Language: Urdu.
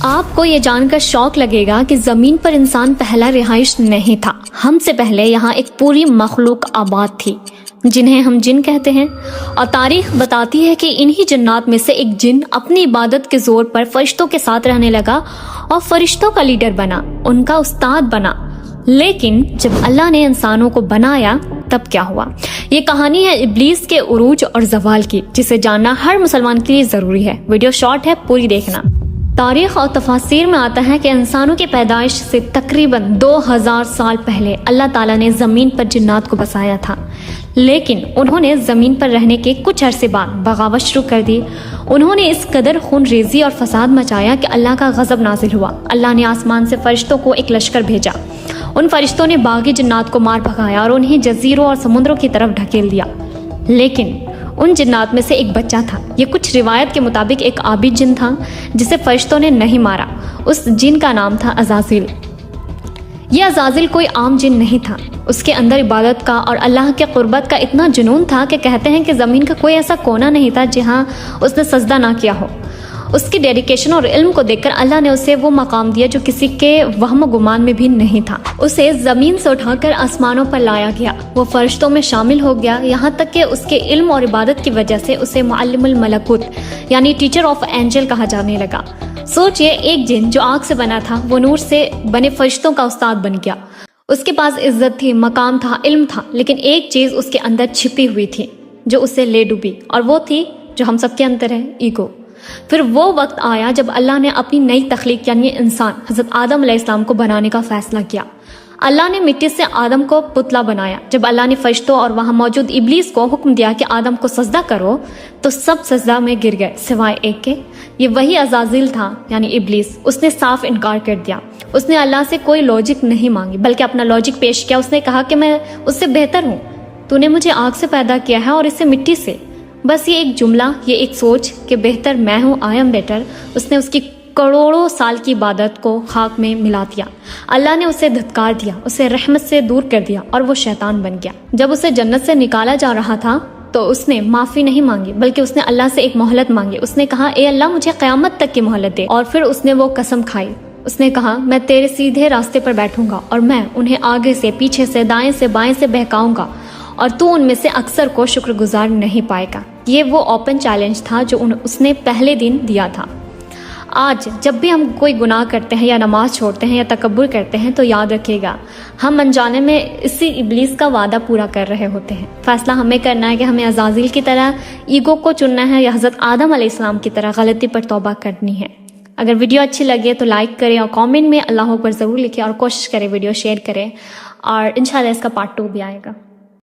آپ کو یہ جان کر شوق لگے گا کہ زمین پر انسان پہلا رہائش نہیں تھا. ہم سے پہلے یہاں ایک پوری مخلوق آباد تھی جنہیں ہم جن کہتے ہیں، اور تاریخ بتاتی ہے کہ انہی جنات میں سے ایک جن اپنی عبادت کے زور پر فرشتوں کے ساتھ رہنے لگا اور فرشتوں کا لیڈر بنا، ان کا استاد بنا. لیکن جب اللہ نے انسانوں کو بنایا تب کیا ہوا؟ یہ کہانی ہے ابلیس کے عروج اور زوال کی، جسے جاننا ہر مسلمان کے لیے ضروری ہے. ویڈیو شارٹ ہے، پوری دیکھنا. تاریخ اور تفاسیر میں آتا ہے کہ انسانوں کی پیدائش سے تقریباً 2000 سال پہلے اللہ تعالیٰ نے زمین پر جنات کو بسایا تھا، لیکن انہوں نے زمین پر رہنے کے کچھ عرصے بعد بغاوت شروع کر دی. انہوں نے اس قدر خون ریزی اور فساد مچایا کہ اللہ کا غضب نازل ہوا. اللہ نے آسمان سے فرشتوں کو ایک لشکر بھیجا. ان فرشتوں نے باغی جنات کو مار بھگایا اور انہیں جزیروں اور سمندروں کی طرف ڈھکیل دیا. لیکن ان جنات میں سے ایک بچہ تھا. یہ کچھ روایت کے مطابق ایک عابد جن تھا جسے فرشتوں نے نہیں مارا. اس جن کا نام تھا عزازیل. یہ عزازیل کوئی عام جن نہیں تھا. اس کے اندر عبادت کا اور اللہ کے قربت کا اتنا جنون تھا کہ کہتے ہیں کہ زمین کا کوئی ایسا کونا نہیں تھا جہاں اس نے سجدہ نہ کیا ہو. اس کی ڈیڈیکیشن اور علم کو دیکھ کر اللہ نے اسے وہ مقام دیا جو کسی کے وہم و گمان میں بھی نہیں تھا. اسے زمین سے اٹھا کر آسمانوں پر لایا گیا. وہ فرشتوں میں شامل ہو گیا، یہاں تک کہ اس کے علم اور عبادت کی وجہ سے اسے معلم الملکوت یعنی ٹیچر آف اینجل کہا جانے لگا. سوچئے، ایک جن جو آگ سے بنا تھا وہ نور سے بنے فرشتوں کا استاد بن گیا. اس کے پاس عزت تھی، مقام تھا، علم تھا، لیکن ایک چیز اس کے اندر چھپی ہوئی تھی جو اسے لے ڈوبی، اور وہ تھی جو ہم سب کے اندر ہے، ایگو. پھر وہ وقت آیا جب اللہ نے اپنی نئی تخلیق یعنی انسان حضرت آدم علیہ السلام کو بنانے کا فیصلہ کیا. اللہ نے مٹی سے آدم کو پتلا بنایا. جب اللہ نے فرشتوں اور وہاں موجود ابلیس کو حکم دیا کہ آدم کو سجدہ کرو تو سب سجدہ میں گر گئے سوائے ایک کے. یہ وہی عزازیل تھا یعنی ابلیس. اس نے صاف انکار کر دیا. اس نے اللہ سے کوئی لاجک نہیں مانگی بلکہ اپنا لاجک پیش کیا. اس نے کہا کہ میں اس سے بہتر ہوں، تو نے مجھے آگ سے پیدا کیا ہے اور اس سے مٹی سے. بس یہ ایک جملہ، یہ ایک سوچ کہ بہتر میں ہوں، آئی ایم بیٹر، اس نے اس کی کروڑوں سال کی عبادت کو خاک میں ملا دیا. اللہ نے اسے دھتکار دیا، اسے رحمت سے دور کر دیا اور وہ شیطان بن گیا. جب اسے جنت سے نکالا جا رہا تھا تو اس نے معافی نہیں مانگی بلکہ اس نے اللہ سے ایک مہلت مانگی. اس نے کہا، اے اللہ مجھے قیامت تک کی مہلت دے. اور پھر اس نے وہ قسم کھائی. اس نے کہا، میں تیرے سیدھے راستے پر بیٹھوں گا اور میں انہیں آگے سے، پیچھے سے، دائیں سے، بائیں سے بہکاؤں گا اور تو ان میں سے اکثر کو شکر گزار نہیں پائے گا. یہ وہ اوپن چیلنج تھا جو اس نے پہلے دن دیا تھا. آج جب بھی ہم کوئی گناہ کرتے ہیں یا نماز چھوڑتے ہیں یا تکبر کرتے ہیں تو یاد رکھیے گا ہم انجانے میں اسی ابلیس کا وعدہ پورا کر رہے ہوتے ہیں. فیصلہ ہمیں کرنا ہے کہ ہمیں عزازیل کی طرح ایگو کو چننا ہے یا حضرت آدم علیہ السلام کی طرح غلطی پر توبہ کرنی ہے. اگر ویڈیو اچھی لگے تو لائک کریں اور کامنٹ میں اللہ اکبر ضرور لکھیں اور کوشش کریں ویڈیو شیئر کریں، اور انشاءاللہ اس کا پارٹ 2 بھی آئے گا.